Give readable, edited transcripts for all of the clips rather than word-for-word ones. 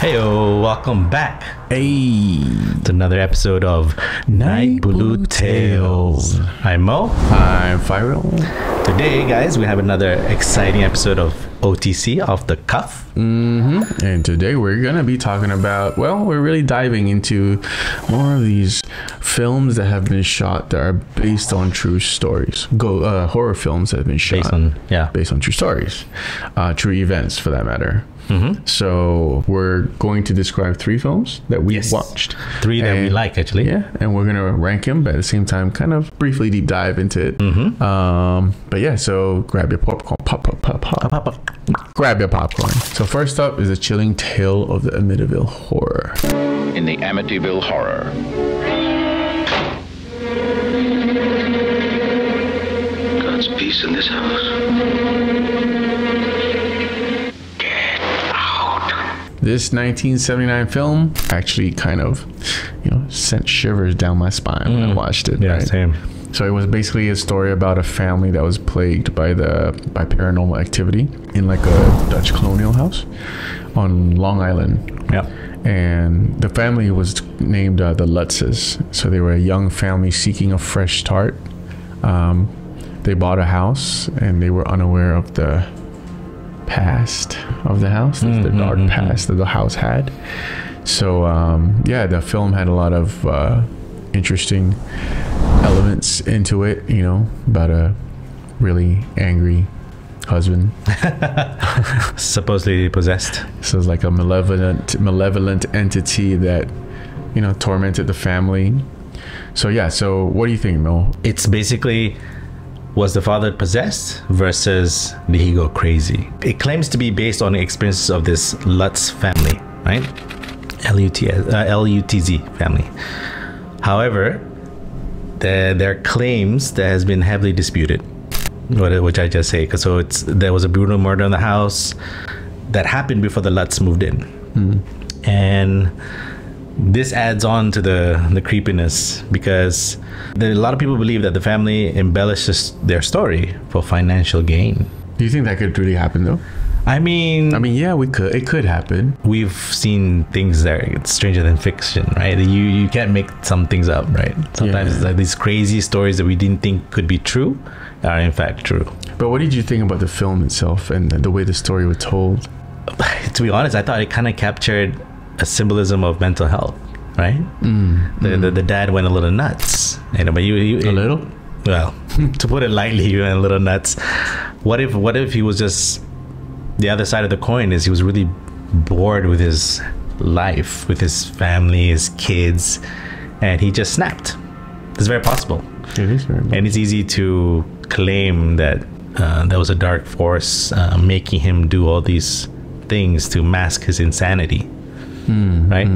Heyo, welcome back. Hey, to another episode of Naik Bulu Tales. I'm Mo. I'm Fairil. Today, guys, we have another exciting episode of OTC, off the cuff. And today we're gonna be talking about, well, we're really diving into more of these films that have been shot that are based on true stories. Horror films that have been shot based on true stories, true events for that matter. So we're going to describe 3 films that we watched. 3 that we like, actually. Yeah, and we're gonna rank them, but at the same time, kind of briefly deep dive into it. But yeah, so grab your popcorn. Grab your popcorn. So first up is a chilling tale of the Amityville Horror. In the Amityville Horror. God's peace in this house. This 1979 film actually kind of, sent shivers down my spine when I watched it. Yeah, same. So it was basically a story about a family that was plagued by paranormal activity in like a Dutch colonial house on Long Island. Yeah. And the family was named the Lutzes. So they were a young family seeking a fresh start. They bought a house and they were unaware of the past of the house, the dark past that the house had. So yeah, the film had a lot of interesting elements into it, about a really angry husband supposedly possessed. So it's like a malevolent entity that tormented the family. So yeah, so what do you think, Mo? It's basically, was the father possessed versus did he go crazy? It claims to be based on the experiences of this Lutz family, right? L-U-T-Z family. However, their claims that has been heavily disputed, which I just say, so there was a brutal murder in the house that happened before the Lutz moved in, and this adds on to the creepiness because a lot of people believe that the family embellishes their story for financial gain. Do you think that could really happen though? I mean, yeah, it could happen. We've seen things that are stranger than fiction, right? You can't make some things up, right? Sometimes it's like these crazy stories that we didn't think could be true are in fact true. But what did you think about the film itself and the way the story was told? To be honest, I thought it kind of captured a symbolism of mental health, right? The dad went a little nuts, but a little? Well, to put it lightly, he went a little nuts. What if he was just, the other side of the coin is he was really bored with his life, with his family, his kids, and he just snapped. It's very possible. It is very possible. And it's easy to claim that there was a dark force making him do all these things to mask his insanity, right?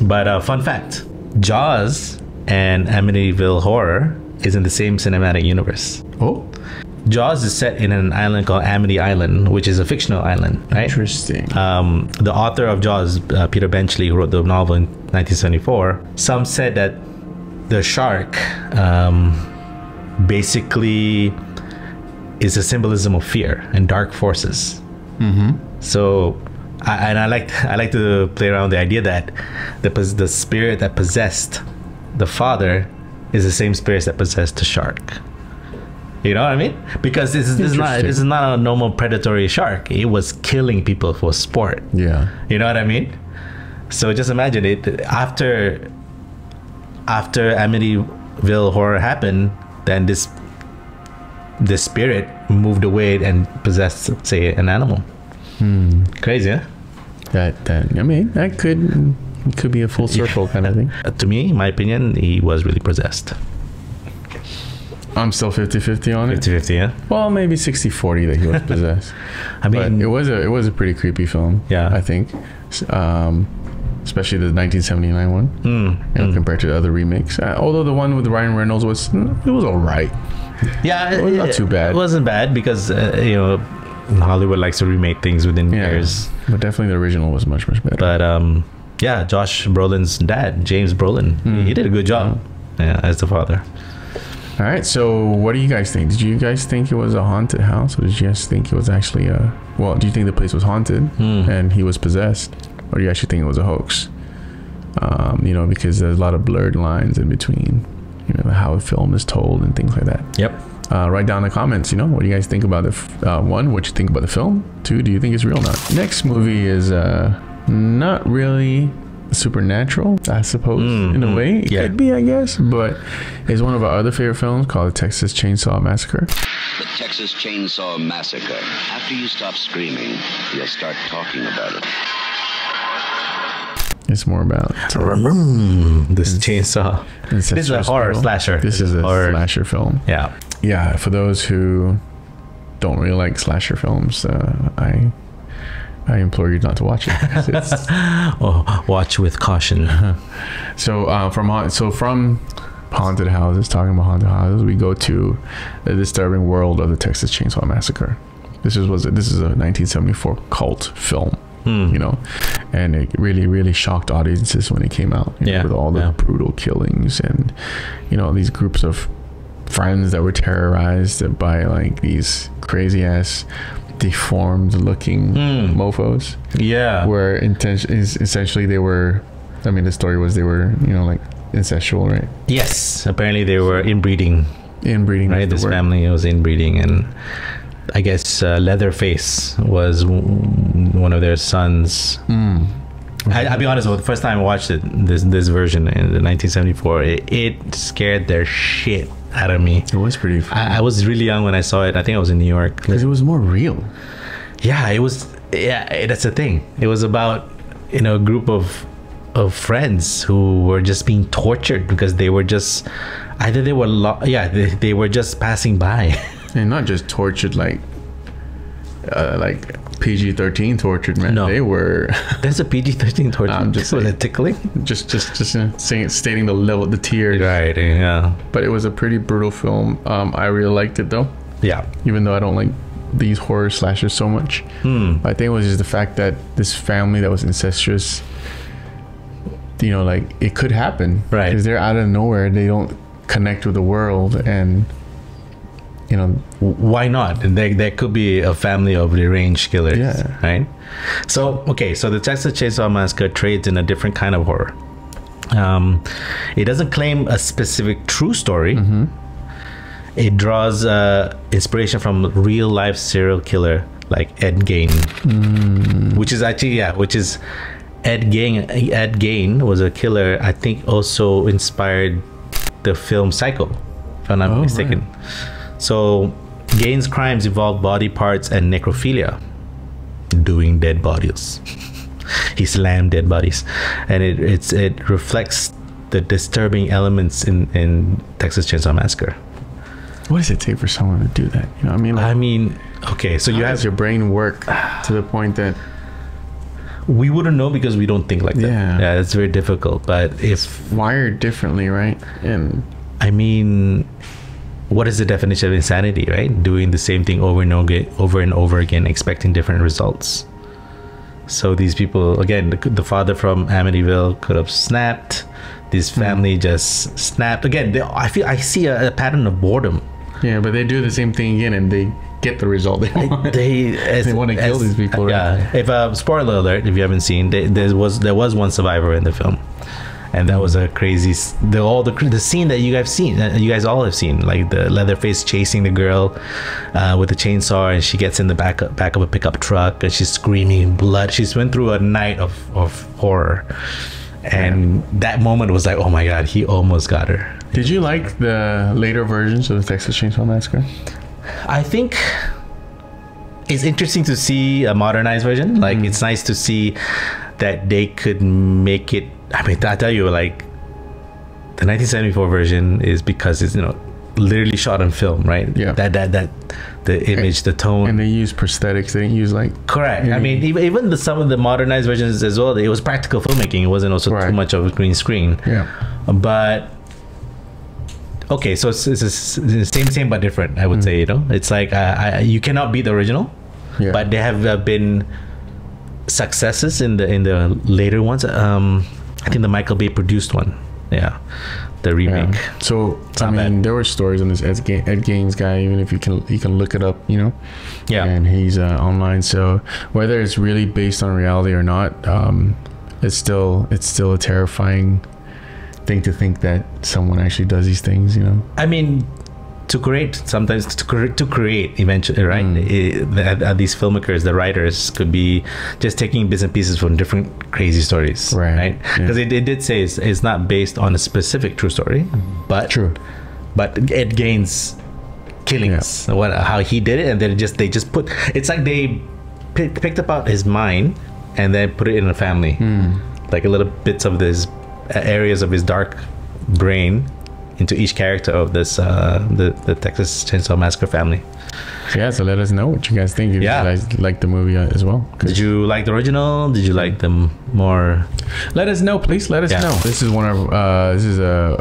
But fun fact, Jaws and Amityville Horror is in the same cinematic universe. Oh. Jaws is set in an island called Amity Island, which is a fictional island, right? Interesting. The author of Jaws, Peter Benchley, who wrote the novel in 1974, some said that the shark basically is a symbolism of fear and dark forces. So I like to play around with the idea that the spirit that possessed the father is the same spirit that possessed the shark. You know what I mean? Because this is not a normal predatory shark. It was killing people for sport. Yeah. You know what I mean? So just imagine it after Amityville Horror happened, then this spirit moved away and possessed, say, an animal. Crazy, huh? That could be a full circle kind of thing. To me, in my opinion, he was really possessed. I'm still 50-50 on it. 50-50, yeah. Well, maybe 60-40 that he was possessed. I mean, but it was a pretty creepy film. Yeah, I think, especially the 1979 one, compared to the other remakes. Although the one with Ryan Reynolds was all right. Yeah, it was not too bad. It wasn't bad because Hollywood likes to remake things within years. But definitely the original was much better. But yeah, Josh Brolin's dad, James Brolin, he did a good job. Yeah, as the father. All right, so what do you guys think? Did you guys think it was a haunted house, or did you guys think it was actually a... Well, do you think the place was haunted and he was possessed? or do you actually think it was a hoax? You know, because there's a lot of blurred lines in between, you know, how a film is told and things like that. Yep. Write down in the comments, you know, what do you guys think about the one, what you think about the film? Two, do you think it's real or not? Next movie is not really supernatural, I suppose, in a way. It could be, I guess, but it's one of our other favorite films called The Texas Chainsaw Massacre. The Texas Chainsaw Massacre. After you stop screaming, you'll start talking about it. It's more about this chainsaw. This is a horror slasher. This is a slasher film. Yeah. Yeah, for those who don't really like slasher films, I implore you not to watch it. Watch with caution. So from haunted houses, talking about haunted houses, we go to the disturbing world of the Texas Chainsaw Massacre. This is a 1974 cult film. You know, and it really shocked audiences when it came out, you know, with all the brutal killings and, you know, these groups of friends that were terrorized by like these crazy ass deformed looking mofos, where essentially they were, I mean, the story was they were, you know, like incestual, right? Yes, apparently they were inbreeding, right? This family was inbreeding, and I guess Leatherface was one of their sons. I'll be honest, the first time I watched it, this version in the 1974, it scared their shit out of me. It was pretty funny. I was really young when I saw it. I think I was in New York. Because it was more real. Yeah, it was. Yeah, that's the thing. It was about, you know, a group of friends who were just being tortured because they were just either they were they were just passing by. And not just tortured like PG-13 tortured, man. No, they were. There's a PG-13 torture. I'm just was it tickling? Just stating the level, the tier. Right. Yeah. But it was a pretty brutal film. I really liked it though. Yeah. Even though I don't like these horror slashers so much. I think it was just the fact that this family that was incestuous, you know, like it could happen. Right. Because they're out of nowhere. They don't connect with the world, and you know, why not? There could be a family of deranged killers, right? So so the Texas Chainsaw Massacre trades in a different kind of horror. It doesn't claim a specific true story. It draws inspiration from real life serial killer like Ed Gein, which is actually Ed Gein was a killer. I think also inspired the film Psycho, if I'm not mistaken. Right. So Gaines' crimes involve body parts and necrophilia, doing dead bodies. He slammed dead bodies, and it reflects the disturbing elements in Texas Chainsaw Massacre. What does it take for someone to do that? You know, I mean, okay, so you have your brain work to the point that we wouldn't know because we don't think like that. Yeah, it's very difficult. But it's wired differently, right? And I mean, what is the definition of insanity, right? Doing the same thing over and over again, expecting different results. So these people, again, the father from Amityville could have snapped. This family just snapped. Again, I see a pattern of boredom. Yeah, but they do the same thing again, and they get the result they want. They want to kill these people. Right? Yeah. If spoiler alert, if you haven't seen, there was one survivor in the film. And that was a crazy the scene that you guys all have seen, like the Leatherface chasing the girl with the chainsaw, and she gets in the back of a pickup truck and she's screaming blood. She's went through a night of horror, and that moment was like, oh my god, he almost got her. Did you like the later versions of the Texas Chainsaw Massacre? I think it's interesting to see a modernized version. Like it's nice to see that they could make it. I mean, I tell you, like the 1974 version is because it's, you know, literally shot on film, right? Yeah. That the image, the tone, and they use prosthetics. They didn't use like correct. I mean, even some of the modernized versions as well. It was practical filmmaking. It wasn't also too much of a green screen. Yeah. But okay, so it's same but different. I would say, you know, it's like you cannot beat the original, but there have been successes in the later ones. I think the Michael Bay produced one. Yeah, the remake. Yeah. So I mean, there were stories on this Ed Gein guy. Even if you can look it up, you know. Yeah. And he's online. So whether it's really based on reality or not, it's still a terrifying thing to think that someone actually does these things, you know. I mean, to create eventually, right? These filmmakers, the writers, could be just taking bits and pieces from different crazy stories, right? Because it did say it's not based on a specific true story, but it gains killings, how he did it, and then they just put, it's like they picked up his mind and then put it in a family, like a little bits of this areas of his dark brain into each character of this the Texas Chainsaw Massacre family. So let us know what you guys think. If you guys like the movie as well. Did you like the original? Did you like them more? Let us know, please. Let us know. This is one of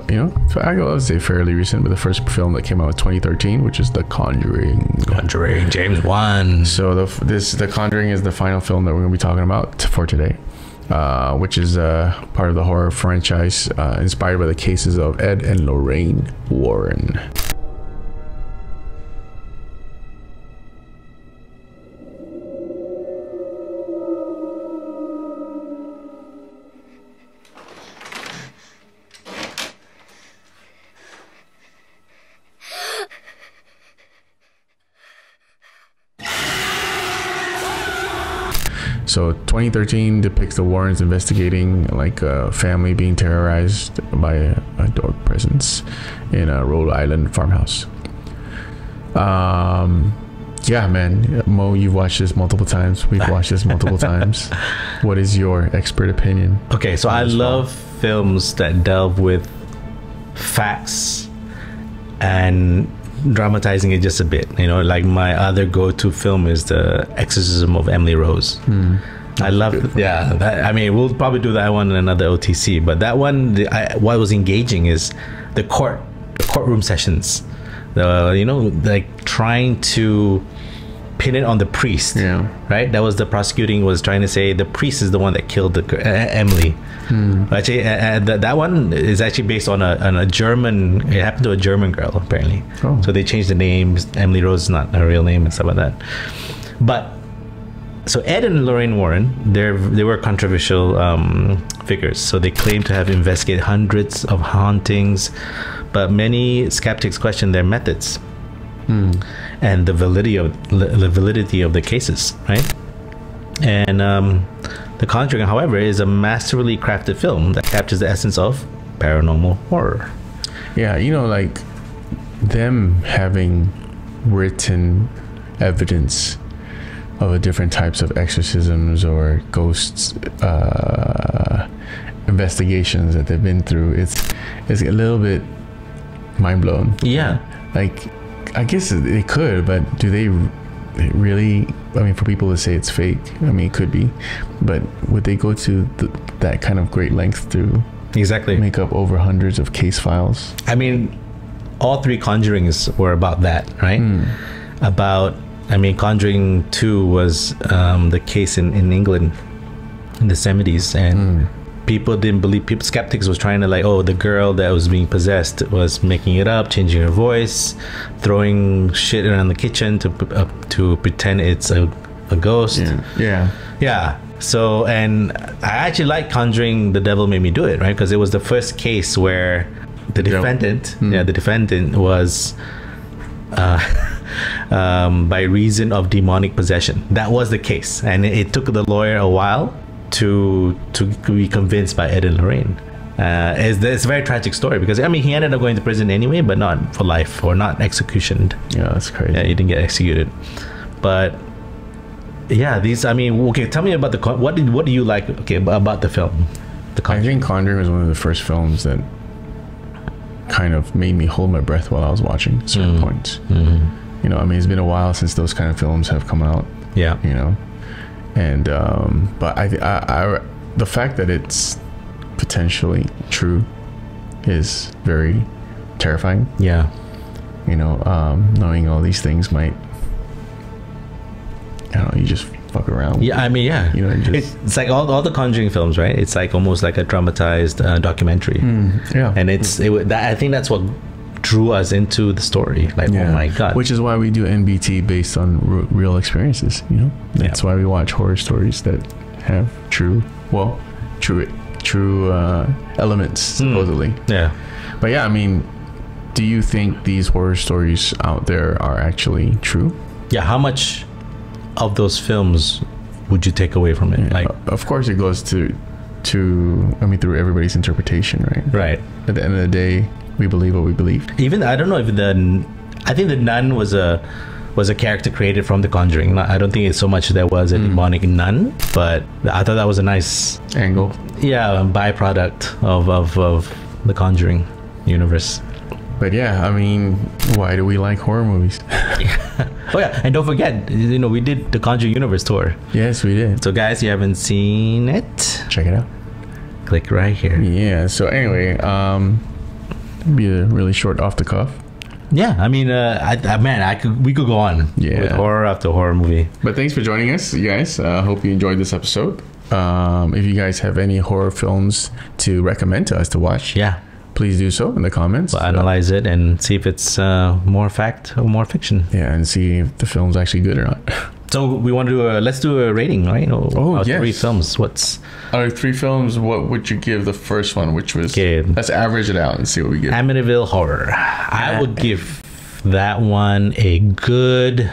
you know, I would say fairly recent, but the first film that came out in 2013, which is The Conjuring. James Wan. So the Conjuring is the final film that we're gonna be talking about for today. Which is part of the horror franchise inspired by the cases of Ed and Lorraine Warren. So 2013 depicts the Warrens investigating like a family being terrorized by a dog presence in a Rhode Island farmhouse. Yeah, man, Mo, you've watched this multiple times. We've watched this multiple times. What is your expert opinion? Okay, so I love films that delve with facts and dramatizing it just a bit, you know. Like my other go-to film is The Exorcism of Emily Rose. I love that. I mean, we'll probably do that one in another OTC, but that one, what was engaging is the courtroom sessions, you know, like trying to pin it on the priest, right? That was the prosecuting was trying to say the priest is the one that killed Emily. Actually, that one is actually based on a German. It happened to a German girl, apparently. So they changed the name. Emily Rose is not her real name and stuff like that. But so Ed and Lorraine Warren, they were controversial figures. So they claim to have investigated hundreds of hauntings, but many skeptics question their methods and the validity of the cases, right? And The Conjuring, however, is a masterfully crafted film that captures the essence of paranormal horror. Yeah, you know, like them having written evidence of the different types of exorcisms or ghosts investigations that they've been through, it's a little bit mind blown. Yeah, like I guess they could, but do they really? I mean, for people to say it's fake, I mean, it could be, but would they go to that kind of great length to make up over hundreds of case files? I mean, all three Conjurings were about that, right? I mean, Conjuring 2 was the case in England in the 70s, and people didn't believe. Skeptics was trying to like, oh, the girl that was being possessed was making it up, changing her voice, throwing shit around the kitchen to pretend it's a ghost. Yeah. So, and I actually like Conjuring The Devil Made Me Do It, right? Because it was the first case where the defendant, the defendant was by reason of demonic possession. That was the case, and it took the lawyer a while to be convinced by Ed and Lorraine. It's a very tragic story because I mean he ended up going to prison anyway, but not for life or not executioned. Yeah, that's crazy. Yeah, he didn't get executed. But yeah, these. I mean, okay, tell me about what do you like? Okay, about the film. I think Conjuring was one of the first films that kind of made me hold my breath while I was watching certain points. You know, I mean, it's been a while since those kind of films have come out. Yeah, you know. And but I the fact that it's potentially true is very terrifying. Yeah, you know, knowing all these things might, I don't know, you just fuck around. Yeah, I mean, yeah, you know, it's like all the Conjuring films, right? It's like almost like a dramatized documentary. Yeah, and I think that's what drew us into the story. Like, oh my god, which is why we do NBT based on real experiences, you know. That's why we watch horror stories that have true, well, true elements, supposedly. Yeah. But yeah, I mean, do you think these horror stories out there are actually true? Yeah. How much of those films would you take away from it? Yeah, Like, of course, it goes through everybody's interpretation, right? right. At the end of the day, we believe what we believe. Even I don't know if I think the nun was a character created from The Conjuring. I don't think it's so much there was a demonic nun, but I thought that was a nice Angle. byproduct of the Conjuring universe. But yeah, I mean, why do we like horror movies? Oh yeah, and don't forget, we did the Conjuring universe tour. Yes, we did. So guys, you haven't seen it, Check it out. click right here. Yeah. So anyway, be a really short off the cuff. Yeah, I mean, we could go on with horror after horror movie. But thanks for joining us, you guys. Hope you enjoyed this episode. If you guys have any horror films to recommend to us to watch, Yeah, please do so in the comments. we'll analyze it and see if it's more fact or more fiction. Yeah, and see if the film's actually good or not. So we want to do let's do a rating, right? Our yes. 3 films. What's Out of 3 films, what would you give the first one, which was... Okay. Let's average it out and see what we get. Amityville Horror? I would give that one a good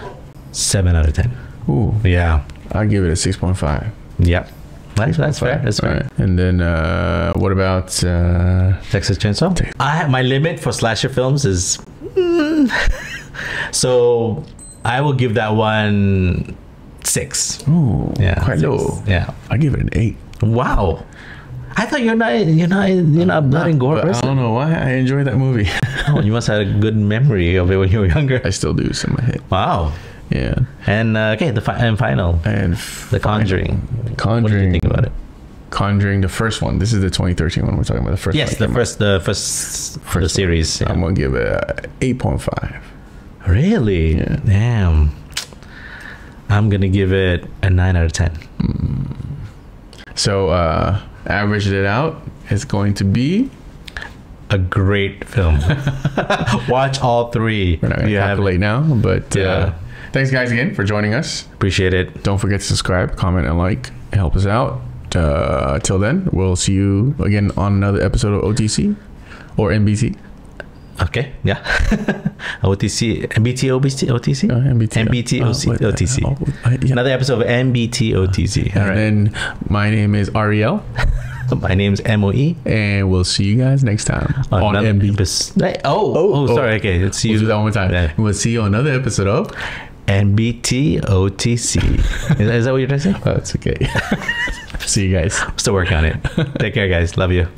7 out of 10. Ooh, Yeah. I'll give it a 6.5. Yep. That's fair. That's fair. Right. And then what about... Texas Chainsaw? My limit for slasher films is... so I will give that one 6. Ooh, Yeah. quite 6. low. Yeah. I'll give it an 8. Wow. I thought you're not blood and gore But I person. don't know why I enjoy that movie. Oh, you must have had a good memory of it when you were younger. I still do, so in my head. Wow. Yeah. And okay, and final, And The Conjuring. Conjuring. What did you think about it? Conjuring, the first one. This is the 2013 one we're talking about. The first. Yes, one the first for the series. Yeah. I'm gonna give it a 8.5. Really? Yeah. Damn. I'm gonna give it a 9 out of 10. So averaged it out. It's going to be... A great film. Watch all 3. We're not gonna calculate now, but Yeah. thanks guys again for joining us. Appreciate it. Don't forget to subscribe, comment, and like. Help us out. Till then, we'll see you again on another episode of OTC or NBT. Okay. Yeah. OTC. NBT OTC. NBT. OTC. Yeah. Another episode of NBT OTC. All right. And my name is Ariel, My name's Moe. and we'll see you guys next time on NBT. Sorry. Okay. Let's see We'll do you. that one more time. Yeah. We'll see you on another episode of... NBT OTC. Is that what you're trying to say? That's okay. See you guys. Still working on it. Take care, guys. Love you.